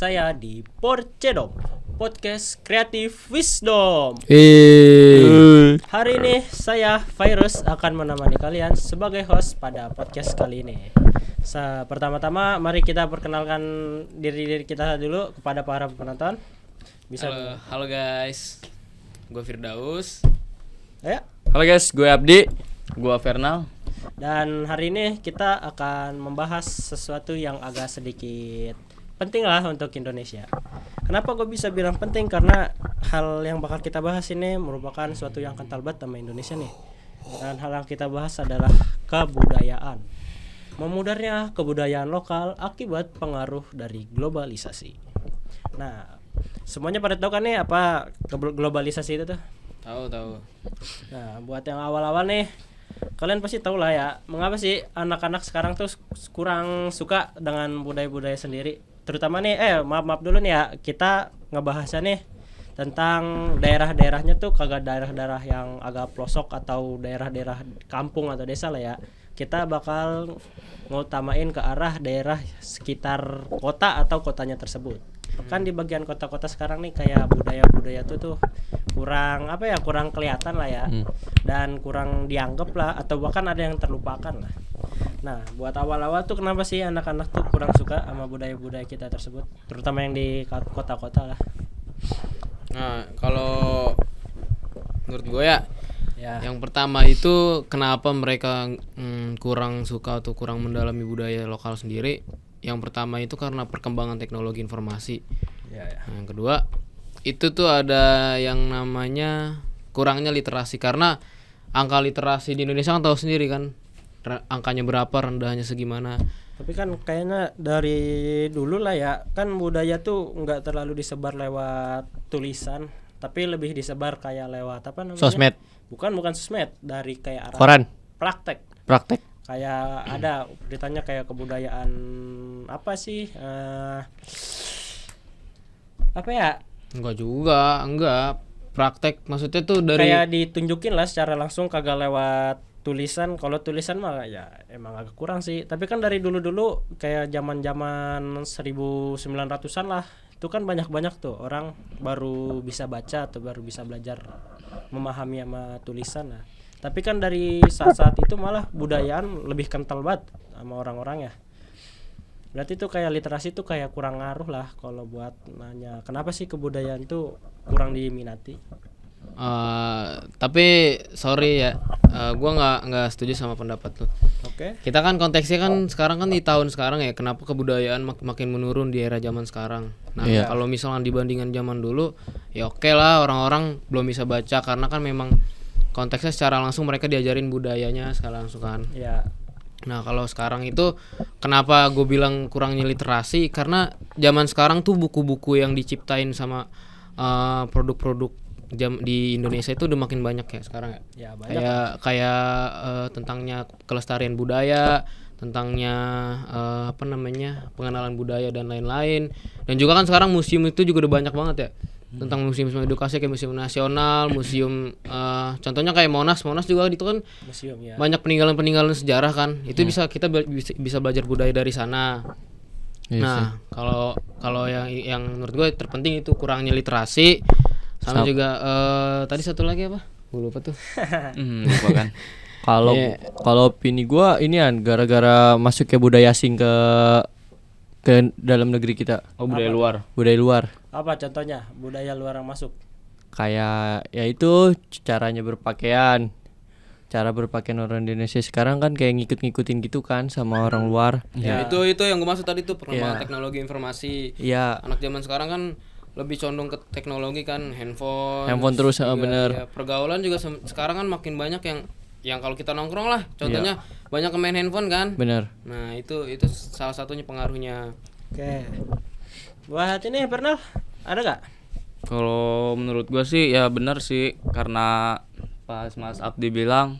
saya di Porcedom, Podcast Kreatif Wisdom. Hari ini saya Virus akan menemani kalian sebagai host pada podcast kali ini. Pertama-tama mari kita perkenalkan diri kita dulu kepada para penonton. Halo guys, gue Firdaus. Ya. Halo guys, gue Abdi. Gue Fernal. Dan hari ini kita akan membahas sesuatu yang agak sedikit penting lah untuk Indonesia. Kenapa gue bisa bilang penting? Karena hal yang bakal kita bahas ini merupakan sesuatu yang kental banget sama Indonesia nih. Dan hal yang kita bahas adalah kebudayaan. Memudarnya kebudayaan lokal akibat pengaruh dari globalisasi. Nah, semuanya pada tahu kan nih apa globalisasi itu tuh? Tahu. Nah, buat yang awal-awal nih, kalian pasti tahu lah ya, mengapa sih anak-anak sekarang tuh kurang suka dengan budaya-budaya sendiri. Terutama nih, maaf dulu nih ya, kita ngebahasnya nih tentang daerah-daerahnya tuh kagak daerah-daerah yang agak pelosok atau daerah-daerah kampung atau desa lah ya. Kita bakal ngutamain ke arah daerah sekitar kota atau kotanya tersebut. Kan di bagian kota-kota sekarang nih kayak budaya-budaya tuh kurang kurang kelihatan lah ya. Dan kurang dianggap lah atau bahkan ada yang terlupakan lah. Nah, buat awal-awal tuh kenapa sih anak-anak tuh kurang suka sama budaya-budaya kita tersebut, terutama yang di kota-kota lah. Nah, kalau menurut gue ya, yang pertama itu kenapa mereka kurang suka atau kurang mendalami budaya lokal sendiri. Yang pertama itu karena perkembangan teknologi informasi. Ya. Nah, yang kedua itu tuh ada yang namanya kurangnya literasi, karena angka literasi di Indonesia kan tahu sendiri kan, angkanya berapa, rendahnya segimana. Tapi kan kayaknya dari dulu lah ya, kan budaya tuh nggak terlalu disebar lewat tulisan, tapi lebih disebar kayak lewat apa namanya? Sosmed. Bukan sosmed, dari kayak arah Koran. praktek. Kayak ada beritanya kayak kebudayaan apa sih? Apa ya? Enggak. Praktek maksudnya tuh dari Kayak ditunjukin lah secara langsung, kagak lewat tulisan. Kalau tulisan mah ya emang agak kurang sih. Tapi kan dari dulu kayak zaman-zaman 1900-an lah, itu kan banyak tuh orang baru bisa baca atau baru bisa belajar memahami sama tulisan lah. Tapi kan dari saat itu malah budayaan lebih kental banget sama orang-orang ya. Berarti tuh kayak literasi tuh kayak kurang ngaruh lah kalau buat nanya kenapa sih kebudayaan tuh kurang diminati. Tapi sorry ya, gue nggak setuju sama pendapat lu. Oke. Kita kan konteksnya kan sekarang kan di tahun sekarang ya, kenapa kebudayaan makin menurun di era zaman sekarang. Nah, kalau misalnya dibandingkan zaman dulu, ya oke lah, orang-orang belum bisa baca karena kan memang konteksnya secara langsung mereka diajarin budayanya secara langsung kan. Ya. Nah, kalau sekarang itu kenapa gue bilang kurangnya literasi, karena zaman sekarang tuh buku-buku yang diciptain sama produk-produk di Indonesia itu udah makin banyak ya sekarang ya. Ya, banyak. Kayak tentangnya kelestarian budaya, tentangnya pengenalan budaya dan lain-lain. Dan juga kan sekarang museum itu juga udah banyak banget ya. Tentang museum edukasi kayak museum nasional, museum contohnya kayak Monas juga itu kan Museum ya. banyak peninggalan sejarah kan. Itu kita bisa belajar budaya dari sana. Nah, kalau yang menurut gue terpenting itu kurangnya literasi. Sama juga tadi satu lagi apa? Gue lupa tuh. Lupa kan. Kalau opini gue ini kan gara-gara masuknya budaya asing ke dalam negeri kita. Budaya luar. Apa contohnya budaya luar yang masuk? Kayak ya itu caranya berpakaian. Cara berpakaian orang Indonesia sekarang kan kayak ngikut-ngikutin gitu kan sama orang luar. Ya, itu yang gue maksud tadi tuh perkembangan teknologi informasi. Iya. Anak zaman sekarang kan lebih condong ke teknologi kan, handphone terus juga, bener. Ya, pergaulan juga sekarang kan makin banyak yang kalau kita nongkrong lah, contohnya banyak main handphone kan. Bener. Nah, itu salah satunya pengaruhnya. Oke. Buat ini pernah ada gak? Kalau menurut gua sih ya benar sih, karena pas Mas Abdi bilang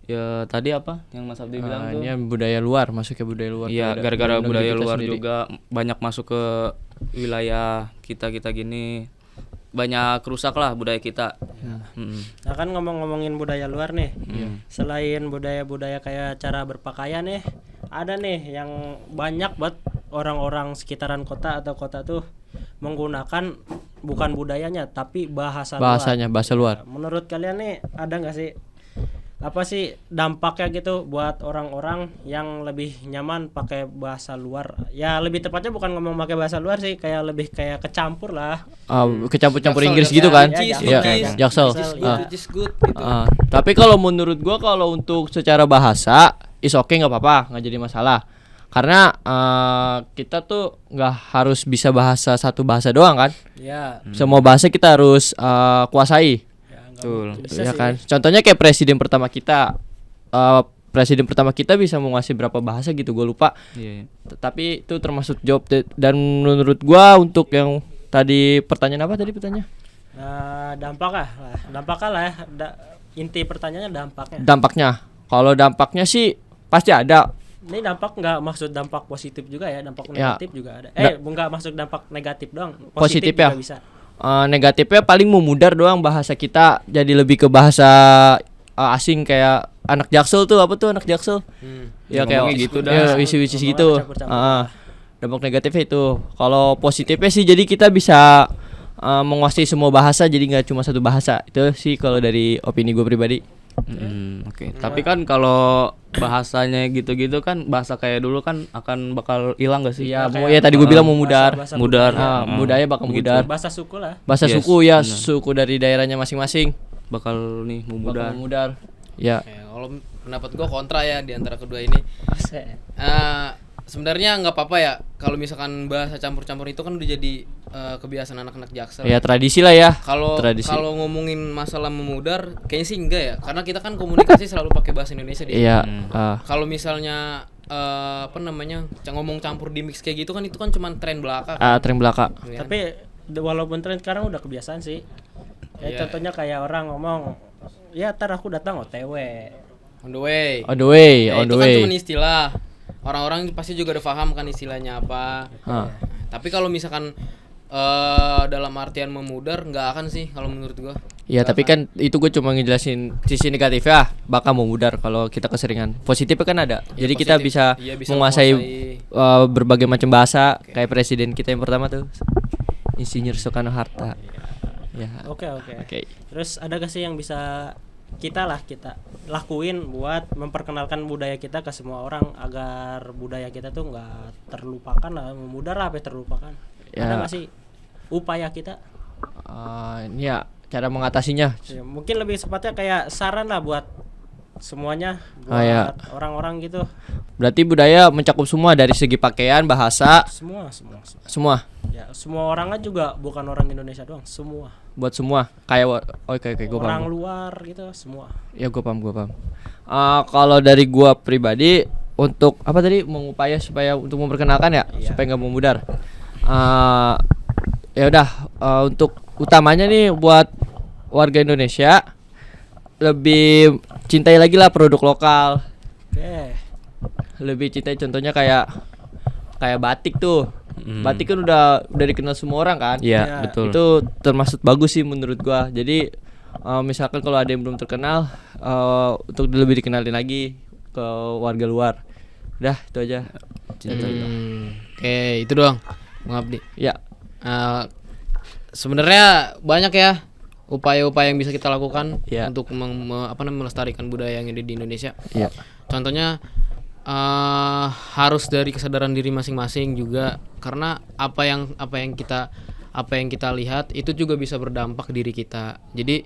ya tadi apa yang Mas Abdi bilang tuh. Ini budaya luar, masuk ke budaya luar. Iya, gara-gara budaya luar sendiri juga banyak masuk ke wilayah kita gini, banyak rusak lah budaya kita. Nah kan ngomongin budaya luar nih, selain budaya-budaya kayak cara berpakaian nih, ada nih yang banyak banget orang-orang sekitaran kota atau kota tuh menggunakan bukan budayanya tapi Bahasanya, bahasa luar. Menurut kalian nih ada nggak sih apa sih dampaknya gitu buat orang-orang yang lebih nyaman pakai bahasa luar? Ya lebih tepatnya bukan ngomong pakai bahasa luar sih, kayak lebih kayak kecampur lah. Kecampur-campur Jaksel, Inggris Jaksel. gitu kan? Ya, Iya, Jaksel. Which is good gitu. Tapi kalau menurut gua kalau untuk secara bahasa is okay, nggak apa-apa, nggak jadi masalah. Karena kita tuh nggak harus bisa satu bahasa doang kan? Ya, Semua bahasa kita harus kuasai. ya nggak Betul. bisa Ya sih. kan? Contohnya kayak presiden pertama kita. Presiden pertama kita bisa menguasai berapa bahasa gitu, gue lupa. Iya. Tapi itu termasuk job dan menurut gua untuk yang tadi pertanyaan apa tadi pertanyaan? Dampaknya lah ya. Inti pertanyaannya dampaknya. Dampaknya. Kalau dampaknya sih pasti ada. Ini dampak nggak maksud dampak positif juga ya, dampak Ya. negatif juga ada. Da- Nggak masuk dampak negatif doang, Positif juga ya? bisa. Negatifnya paling memudar doang bahasa kita jadi lebih ke bahasa asing kayak anak Jaksel tuh apa tuh anak Jaksel? Ya kayak Ngomongnya gitu dah. ya, wisi-wisi Ngomongnya gitu. campur-campur. Dampak negatifnya itu. Kalau positifnya sih jadi kita bisa menguasai semua bahasa jadi nggak cuma satu bahasa. Itu sih kalau dari opini gue pribadi. Oke. Tapi kan kalau bahasanya gitu-gitu kan bahasa kayak dulu kan akan bakal hilang gak sih? Iya, kayak ya tadi gue bilang mau mudar. bahasa Mudar. Budaya bakal mudar. Bahasa suku lah. Bahasa Yes, suku ya, benar. suku dari daerahnya masing-masing Bakal nih bakal memudar. memudar. Ya. Kalau pendapat gua kontra ya di antara kedua ini. Sebenarnya nggak apa-apa ya kalau misalkan bahasa campur-campur itu kan udah jadi kebiasaan anak-anak Jaksel. Ya tradisi lah ya. Kalau Tradisi. kalau ngomongin masalah memudar, kayaknya sih enggak ya, karena kita kan komunikasi selalu pakai bahasa Indonesia dia. Iya. Kalau misalnya apa namanya ngomong campur di mix kayak gitu kan itu kan cuman tren belaka. Tren belaka. Ya. Tapi walaupun tren sekarang udah kebiasaan sih. Ya Iya. contohnya kayak orang ngomong, ya ntar aku datang OTW. On the way. On the way, Ya, on itu the kan way. cuma istilah. Orang-orang pasti juga udah paham kan istilahnya apa. Tapi kalau misalkan dalam artian memudar nggak akan sih kalau menurut gua. Ya tapi kan itu gue cuma ngejelasin sisi negatifnya bakal memudar kalau kita keseringan. Positifnya kan ada. Jadi kita positif. bisa, Iya, bisa menguasai menguasai. berbagai macam bahasa kayak presiden kita yang pertama tuh Insinyur Soekarno Hatta. Ya. Oke. Oke. Terus ada gak sih yang bisa kita lakuin buat memperkenalkan budaya kita ke semua orang agar budaya kita tuh nggak terlupakan lah, memudar lah sampai terlupakan. Ya. Ada gak sih upaya kita? Ini ya cara mengatasinya. Ya, mungkin lebih sepatnya kayak saran lah buat semuanya, buat Ya. orang-orang gitu. Berarti budaya mencakup semua dari segi pakaian, bahasa, Semua. semua. Ya, semua orangnya juga bukan orang Indonesia doang, semua. Buat semua. Kayak oke gue Orang paham. luar gitu, semua. Ya gue paham. Kalau dari gua pribadi untuk apa tadi mengupaya supaya untuk memperkenalkan ya supaya nggak memudar. Ya udah untuk utamanya nih buat warga Indonesia lebih cintai lagi lah produk lokal. Oke. Lebih cintai contohnya kayak batik tuh. Batik kan udah dikenal semua orang kan. Iya, Ya, betul. Itu termasuk bagus sih menurut gua. Jadi misalkan kalau ada yang belum terkenal untuk lebih dikenalin lagi ke warga luar. Udah itu aja. Oke, itu doang. Bang Abdi. Ya. Sebenarnya banyak ya upaya-upaya yang bisa kita lakukan Ya. untuk melestarikan budaya yang ada di Indonesia. Iya. Contohnya harus dari kesadaran diri masing-masing juga, karena apa yang kita lihat itu juga bisa berdampak ke diri kita. Jadi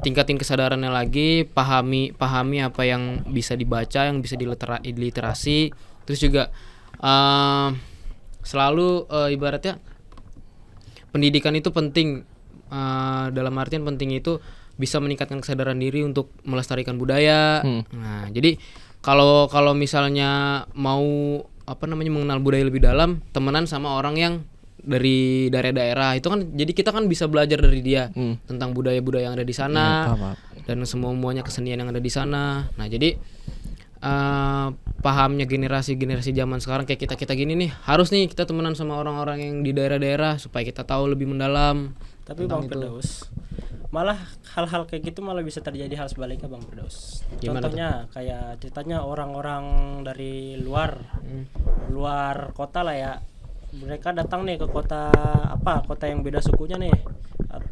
tingkatin kesadarannya lagi, pahami apa yang bisa dibaca, yang bisa diliterasi, terus juga selalu ibaratnya pendidikan itu penting, dalam artian penting itu bisa meningkatkan kesadaran diri untuk melestarikan budaya. Nah, jadi kalau misalnya mau mengenal budaya lebih dalam, temenan sama orang yang dari daerah-daerah itu kan, jadi kita kan bisa belajar dari dia tentang budaya-budaya yang ada di sana dan semuanya kesenian yang ada di sana. Nah, jadi pahamnya generasi zaman sekarang kayak kita gini nih, harus nih kita temenan sama orang-orang yang di daerah-daerah supaya kita tahu lebih mendalam. Tapi Bang Firdaus, malah hal-hal kayak gitu malah bisa terjadi hal sebaliknya Bang Firdaus. Gimana Contohnya kayak ceritanya orang-orang dari luar kota lah ya, mereka datang nih ke kota yang beda sukunya nih,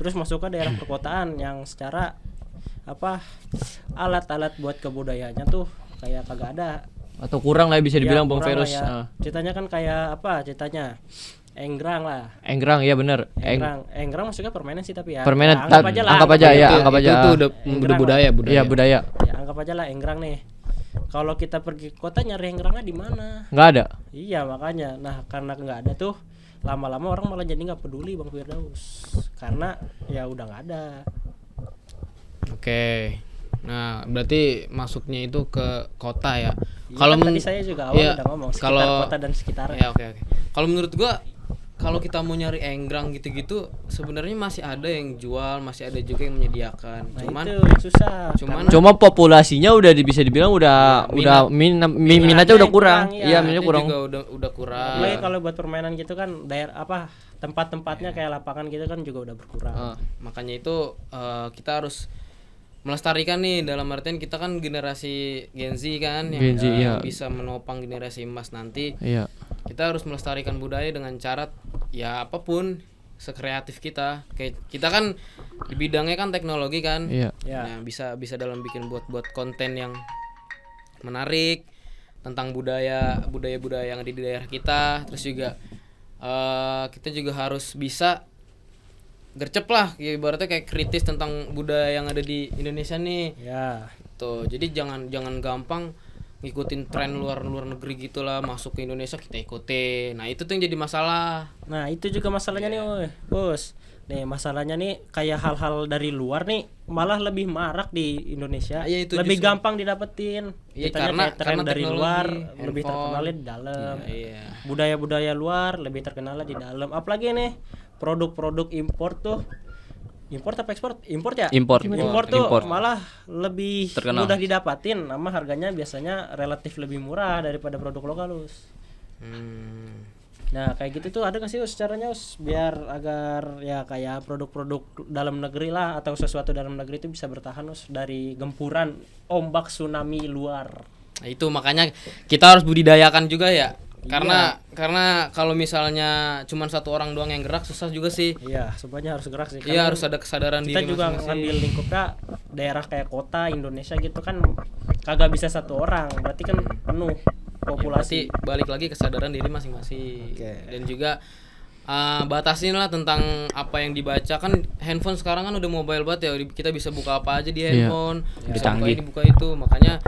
terus masuk ke daerah perkotaan yang secara alat-alat buat kebudayaannya tuh kayak kagak ada. Atau kurang lah bisa dibilang Bang kurang lah Ferus. ya. Ceritanya kan kayak ceritanya enggrang lah. Enggrang ya bener. Enggrang maksudnya permainan sih, tapi ya Permainan anggap aja lah. anggap aja ya, Itu- anggap aja. Itu udah Enggrang budaya. Iya budaya. Ya anggap aja lah enggrang nih. Kalau kita pergi ke kota nyari enggrangnya di mana? Nggak ada. Iya makanya. Nah karena nggak ada tuh, lama-lama orang malah jadi nggak peduli Bang Firdaus, karena ya udah nggak ada. Oke. Nah, berarti masuknya itu ke kota ya. Iya, Kalau kan men- tadi saya juga awal iya, udah ngomong sekitar kalau- kota dan sekitarnya. Ya, oke. Kalau menurut gua kalau kita mau nyari enggrang gitu-gitu sebenarnya masih ada yang jual, masih ada juga yang menyediakan. Nah Cuman itu yang susah. cuman- Cuma populasinya udah bisa dibilang udah minatnya udah kurang. kurang, Iya, ya. minatnya itu kurang. juga udah kurang. Apalagi kalau buat permainan gitu kan daerah tempat-tempatnya kayak lapangan gitu kan juga udah berkurang. Makanya itu kita harus melestarikan nih, dalam artian kita kan generasi Gen Z kan yang Gen Z, iya. bisa menopang generasi emas nanti. Iya. Kita harus melestarikan budaya dengan cara ya apapun sekreatif kita. Kayak kita kan di bidangnya kan teknologi kan. Iya. Ya. Nah, bisa dalam bikin buat konten yang menarik tentang budaya yang ada di daerah kita. Terus juga kita juga harus bisa gercep lah, ya, ibaratnya kayak kritis tentang budaya yang ada di Indonesia nih. Ya. Tuh, jadi jangan gampang ngikutin tren luar negeri gitulah, masuk ke Indonesia kita ikutin. Nah, itu tuh yang jadi masalah. Nah itu juga masalahnya nih, bos. Nih masalahnya nih kayak hal-hal dari luar nih malah lebih marak di Indonesia. Iya, itu lebih justru. gampang didapetin. Iya, Kitanya kayak tren karena dari teknologi, luar lebih handphone. terkenalnya di dalam. Iya. Budaya-budaya luar lebih terkenalnya di dalam. Apalagi nih produk-produk impor tuh. Impor apa ekspor? Impor ya? Impor. Impor tuh Impor. malah lebih Terkenal. mudah didapatin, sama harganya biasanya relatif lebih murah daripada produk lokal, Us. Nah kayak gitu tuh ada nggak sih Us caranya Us biar agar ya kayak produk-produk dalam negeri lah atau sesuatu dalam negeri itu bisa bertahan Us dari gempuran ombak tsunami luar. Nah, itu makanya kita harus budidayakan juga ya. Karena kalau misalnya cuman satu orang doang yang gerak susah juga sih. Iya semuanya harus gerak sih. Iya, Karena harus ada kesadaran kita diri juga masing-masing. ngambil lingkupnya daerah kayak kota Indonesia gitu kan kagak bisa satu orang, berarti kan penuh populasi. Berarti balik lagi kesadaran diri masing-masing. Oke. Dan juga batasin lah tentang apa yang dibaca. Kan handphone sekarang kan udah mobile banget ya, kita bisa buka apa aja di handphone, bisa buka canggih. ini buka itu. Makanya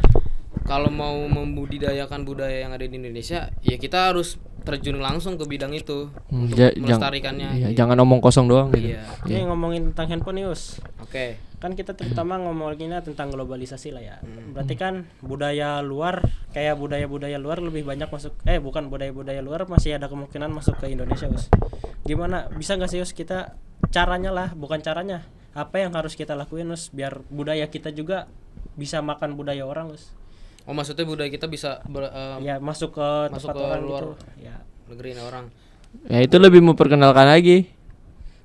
kalau mau membudidayakan budaya yang ada di Indonesia, ya kita harus terjun langsung ke bidang itu untuk melestarikannya. Iya, jangan omong kosong doang gitu. Iya. Ini ngomongin tentang handphone nih Us. Oke. Kan kita terutama ngomonginnya tentang globalisasi lah ya. Berarti kan budaya luar kayak budaya-budaya luar lebih banyak masuk bukan budaya-budaya luar masih ada kemungkinan masuk ke Indonesia, Us. Gimana bisa nggak sih Us kita caranya lah, bukan caranya. Apa yang harus kita lakuin Us biar budaya kita juga bisa makan budaya orang, Us. Oh, maksudnya budaya kita bisa Ya masuk ke masuk tempat ke orang luar. gitu. Ya. negeriin orang. Ya itu lebih memperkenalkan lagi.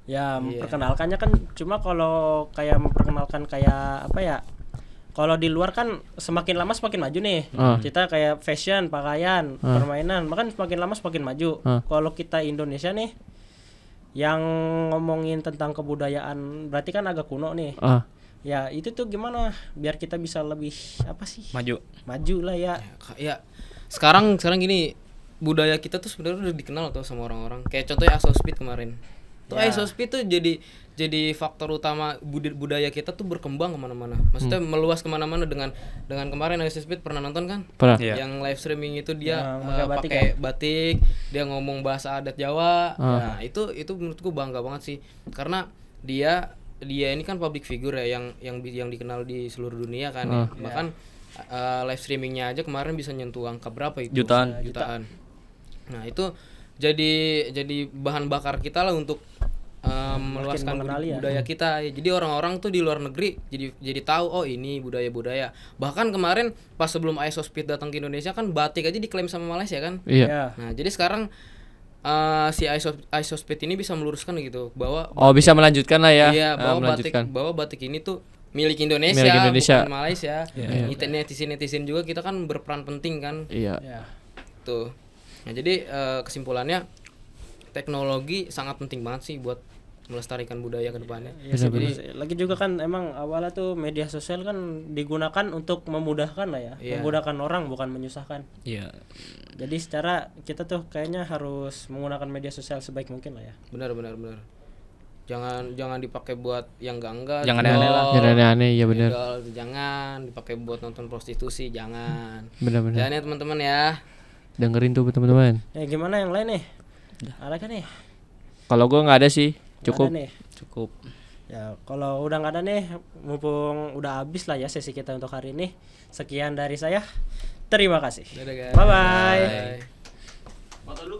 Ya memperkenalkannya kan cuma kalau kayak memperkenalkan kayak apa ya? Kalau di luar kan semakin lama semakin maju nih. Kita kayak fashion, pakaian, permainan, makan semakin lama semakin maju. Kalau kita Indonesia nih yang ngomongin tentang kebudayaan berarti kan agak kuno nih. Ya itu tuh gimana biar kita bisa lebih apa sih? Maju lah ya. Ya, sekarang gini, budaya kita tuh sebenarnya udah dikenal tuh sama orang-orang. Kayak contohnya Asospeed kemarin. Tuh Asospeed tuh jadi faktor utama budaya kita tuh berkembang kemana-mana. Maksudnya meluas kemana-mana dengan kemarin Asospeed pernah nonton kan? Pernah. Yang live streaming itu dia Yang pakai batik pakai batik, dia ngomong bahasa adat Jawa. Nah, itu menurutku bangga banget sih. Karena dia ini kan public figure ya yang dikenal di seluruh dunia kan ya. Bahkan live streamingnya aja kemarin bisa nyentuh angka berapa itu? Jutaan. Nah, itu jadi bahan bakar kita lah untuk meluaskan budaya kita. Jadi orang-orang tuh di luar negeri jadi tahu oh ini budaya-budaya. Bahkan kemarin pas sebelum Asospeed datang ke Indonesia kan batik aja diklaim sama Malaysia kan. Iya. Nah, jadi sekarang si Asospeed ini bisa meluruskan gitu bahwa Bisa melanjutkan lah ya. iya, melanjutkan. bahwa batik ini tuh milik Indonesia, Milik Indonesia. bukan Malaysia. Netizen juga kita kan berperan penting kan. Iya. Ya. Tuh. Nah, jadi kesimpulannya teknologi sangat penting banget sih buat melestarikan budaya ke depannya. Iya sih, bener sih. Lagi juga kan emang awalnya tuh media sosial kan digunakan untuk memudahkan lah ya, Iya. memudahkan orang bukan menyusahkan. Iya. Jadi secara kita tuh kayaknya harus menggunakan media sosial sebaik mungkin lah ya. Benar. Jangan dipakai buat yang enggak. Jangan aneh-aneh lah. Jangan aneh-aneh, ya benar. Jangan dipakai buat nonton prostitusi, jangan. Benar-benar. Jangan ya teman-teman ya. Dengerin tuh teman-teman. Gimana yang lain nih? Ada kan nih? Kalau gua nggak ada sih, Nggak cukup. ada nih. Cukup. Ya kalau udah nggak ada nih, mumpung udah habis lah ya sesi kita untuk hari ini. Sekian dari saya. Terima kasih. Dadah guys. Bye bye. Bye.